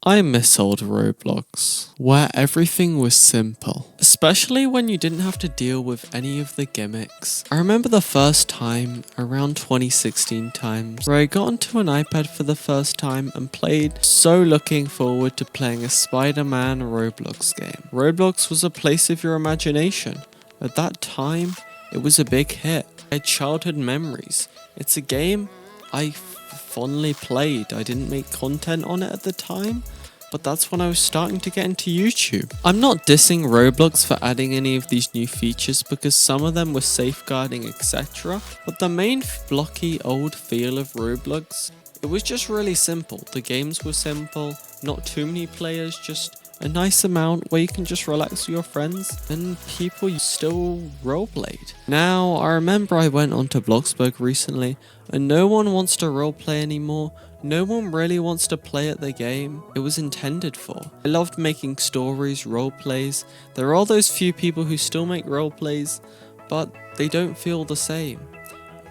I miss old Roblox, where everything was simple, especially when you didn't have to deal with any of the gimmicks. I remember the first time, around 2016 times, where I got onto an iPad for the first time and played, so looking forward to playing a Spider-Man Roblox game. Roblox was a place of your imagination. At that time, it was a big hit. I had childhood memories. It's a game I fondly played. I didn't make content on it at the time, but that's when I was starting to get into YouTube. I'm not dissing Roblox for adding any of these new features because some of them were safeguarding, etc. But the main blocky old feel of Roblox, it was just really simple. The games were simple, not too many players, just a nice amount where you can just relax with your friends and people still roleplayed. Now, I remember I went onto Bloxburg recently and no one wants to roleplay anymore. No one really wants to play at the game it was intended for. I loved making stories, roleplays. There are those few people who still make roleplays, but they don't feel the same.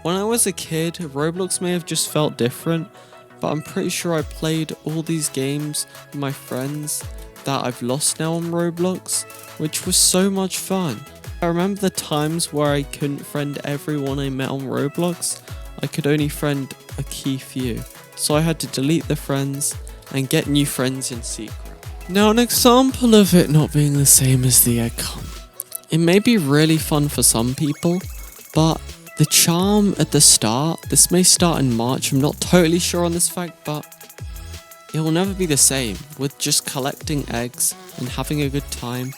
When I was a kid, Roblox may have just felt different, but I'm pretty sure I played all these games with my friends that I've lost now on Roblox, which was so much fun. I remember the times where I couldn't friend everyone I met on Roblox. I could only friend a key few, so I had to delete the friends and get new friends in secret. Now, an example of it not being the same as the egg hunt. It may be really fun for some people, but the charm at the start, this may start in March, I'm not totally sure on this fact, but it will never be the same with just collecting eggs and having a good time,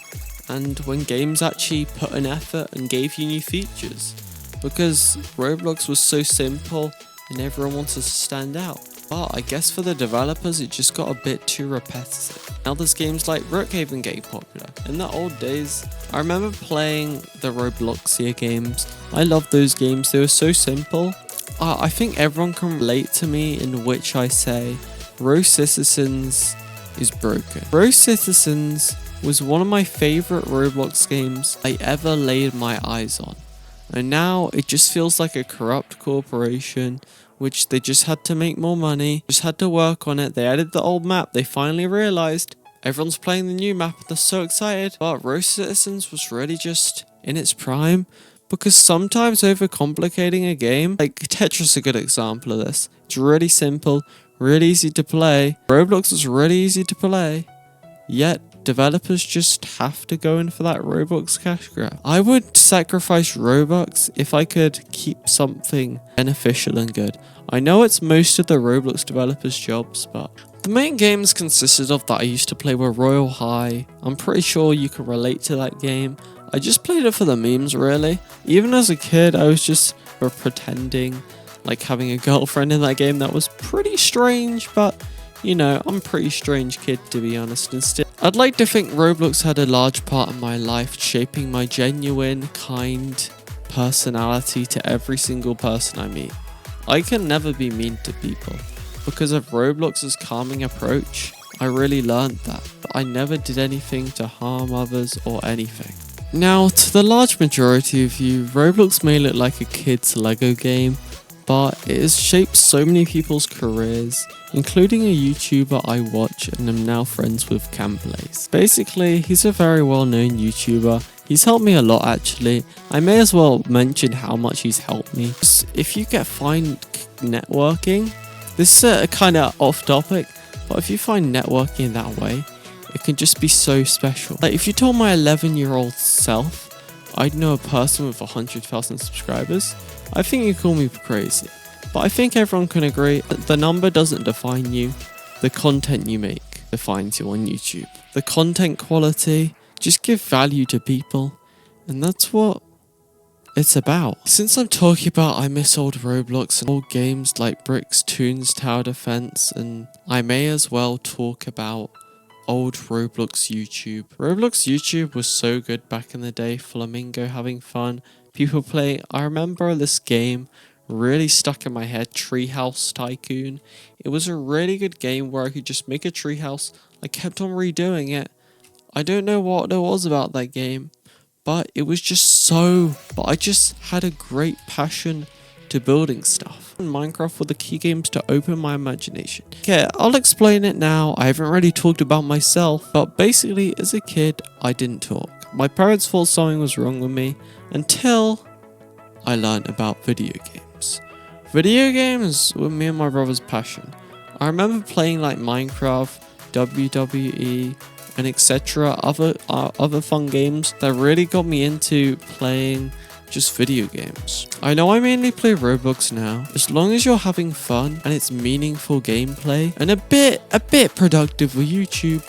and when games actually put an effort and gave you new features, because Roblox was so simple and everyone wanted to stand out. But I guess for the developers it just got a bit too repetitive. Now there's games like Brookhaven getting popular. In the old days, I remember playing the Robloxia games. I loved those games, they were so simple. I think everyone can relate to me in which I say Row Citizens is broken. Row Citizens was one of my favourite Roblox games I ever laid my eyes on. And now it just feels like a corrupt corporation, which they just had to make more money, just had to work on it. They added the old map, they finally realised everyone's playing the new map and they're so excited. But Row Citizens was really just in its prime, because sometimes overcomplicating a game, like Tetris is a good example of this. It's really simple, really easy to play. Roblox is really easy to play, yet developers just have to go in for that Robux cash grab. I would sacrifice Robux if I could keep something beneficial and good. I know it's most of the Roblox developers' jobs, but the main games consisted of that I used to play were Royal High. I'm pretty sure you can relate to that game. I just played it for the memes, really. Even as a kid, I was just pretending like having a girlfriend in that game. That was pretty strange, but you know, I'm a pretty strange kid, to be honest, and still I'd like to think Roblox had a large part in my life, shaping my genuine, kind personality to every single person I meet. I can never be mean to people. Because of Roblox's calming approach, I really learned that, but I never did anything to harm others or anything. Now, to the large majority of you, Roblox may look like a kid's Lego game, but it has shaped so many people's careers, including a YouTuber I watch and am now friends with, Campblaze. Basically, he's a very well-known YouTuber. He's helped me a lot, actually. I may as well mention how much he's helped me. If you get find networking, this is kind of off topic, but if you find networking that way, it can just be so special. Like if you told my 11-year-old self I'd know a person with 100,000 subscribers, I think you'd call me crazy. But I think everyone can agree that the number doesn't define you, the content you make defines you on YouTube. The content quality, just give value to people, and that's what it's about. Since I'm talking about I miss old Roblox and old games like Bricks, Toons, Tower Defense, and I may as well talk about old Roblox YouTube. Roblox YouTube was so good back in the day. Flamingo having fun, people playing. I remember this game really stuck in my head, Treehouse Tycoon. It was a really good game where I could just make a treehouse. I kept on redoing it. I don't know what it was about that game, but it was just so... But I just had a great passion to to building stuff. Minecraft were the key games to open my imagination. Okay, I'll explain it now. I haven't really talked about myself, but basically as a kid, I didn't talk. My parents thought something was wrong with me until I learned about video games. Video games were me and my brother's passion. I remember playing like Minecraft, WWE, and etc. Other fun games that really got me into playing just video games. I know I mainly play Roblox now. As long as you're having fun and it's meaningful gameplay and a bit productive with YouTube,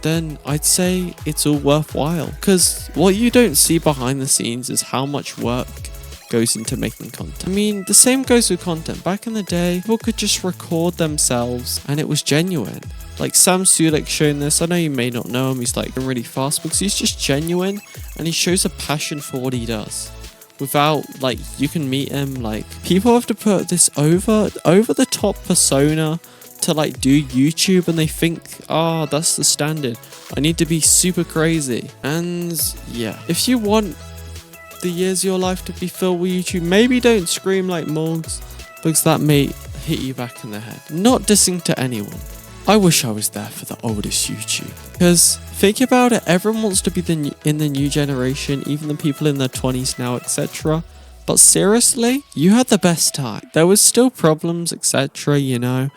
then I'd say it's all worthwhile. Because what you don't see behind the scenes is how much work goes into making content. I mean, the same goes with content. Back in the day, people could just record themselves and it was genuine. Like Sam Sulek showing this, I know you may not know him, he's like really fast because he's just genuine and he shows a passion for what he does. Without, like, you can meet him, like, people have to put this over the top persona to like do YouTube and they think, oh, that's the standard. I need to be super crazy. And yeah, if you want the years of your life to be filled with YouTube, maybe don't scream like Morgs because that may hit you back in the head. Not dissing to anyone. I wish I was there for the oldest YouTube. Because think about it, everyone wants to be in the new generation, even the people in their 20s now, etc. But seriously, you had the best time. There was still problems, etc, you know,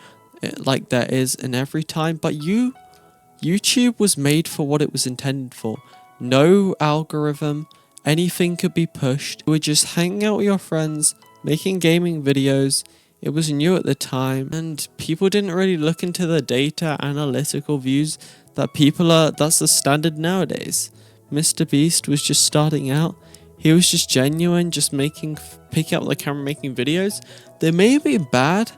like there is in every time. But YouTube was made for what it was intended for. No algorithm, anything could be pushed. You were just hanging out with your friends, making gaming videos. It was new at the time and people didn't really look into the data analytical views that that's the standard nowadays. Mr. Beast was just starting out. He was just genuine, just picking up the camera, making videos. They may be bad,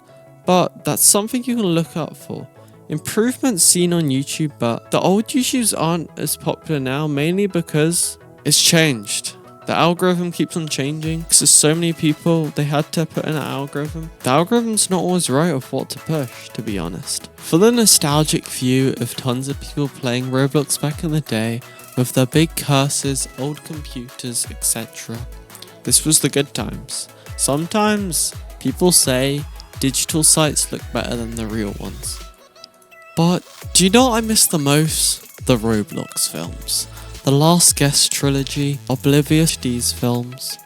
but that's something you can look up for. Improvements seen on YouTube, but the old YouTubes aren't as popular now, mainly because it's changed. The algorithm keeps on changing because there's so many people, they had to put in an algorithm. The algorithm's not always right of what to push, to be honest. For the nostalgic view of tons of people playing Roblox back in the day with their big cursors, old computers, etc. This was the good times. Sometimes people say digital sites look better than the real ones. But do you know what I miss the most? The Roblox films. The Last Guest trilogy, Oblivious, these films,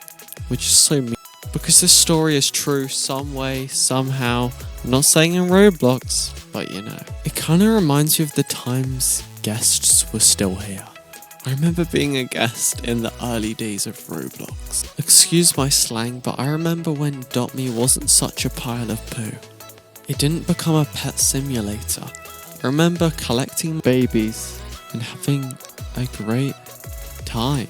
which is so mean. Because this story is true some way, somehow. I'm not saying in Roblox, but you know. It kind of reminds you of the times guests were still here. I remember being a guest in the early days of Roblox. Excuse my slang, but I remember when Dantdm I wasn't such a pile of poo. It didn't become a pet simulator. I remember collecting babies and having a great time.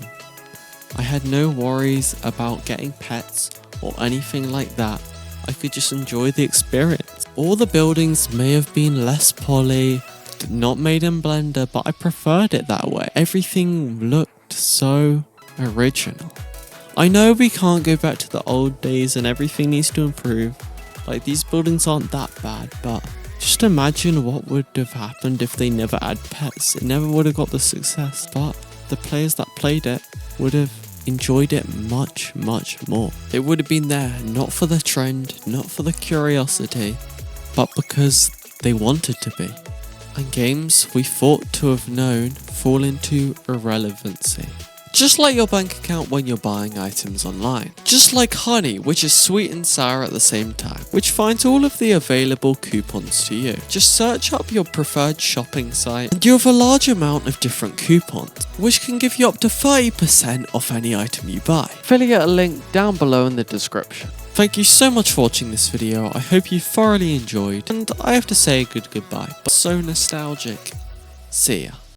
I had no worries about getting pets or anything like that. I could just enjoy the experience. All the buildings may have been less poly, not made in Blender, but I preferred it that way. Everything looked so original. I know we can't go back to the old days and everything needs to improve. Like, these buildings aren't that bad, but just imagine what would have happened if they never had pets. It never would have got the success, but the players that played it would have enjoyed it much, much more. It would have been there, not for the trend, not for the curiosity, but because they wanted to be. And games we thought to have known fall into irrelevancy. Just like your bank account when you're buying items online. Just like honey, which is sweet and sour at the same time, which finds all of the available coupons to you. Just search up your preferred shopping site and you have a large amount of different coupons, which can give you up to 30% off any item you buy. Affiliate link down below in the description. Thank you so much for watching this video. I hope you thoroughly enjoyed, and I have to say a goodbye. But so nostalgic. See ya.